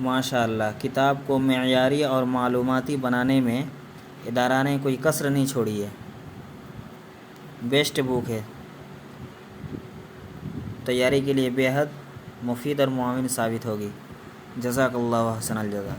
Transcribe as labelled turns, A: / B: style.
A: माशाअल्लाह, किताब को मेयारी और मालूमाती बनाने में इदारा ने कोई कसर नहीं छोड़ी है। बेस्ट बुक है, तैयारी के लिए बेहद मुफीद और मुआविन साबित होगी। जज़ाकल्लाहु हसनल जज़ा।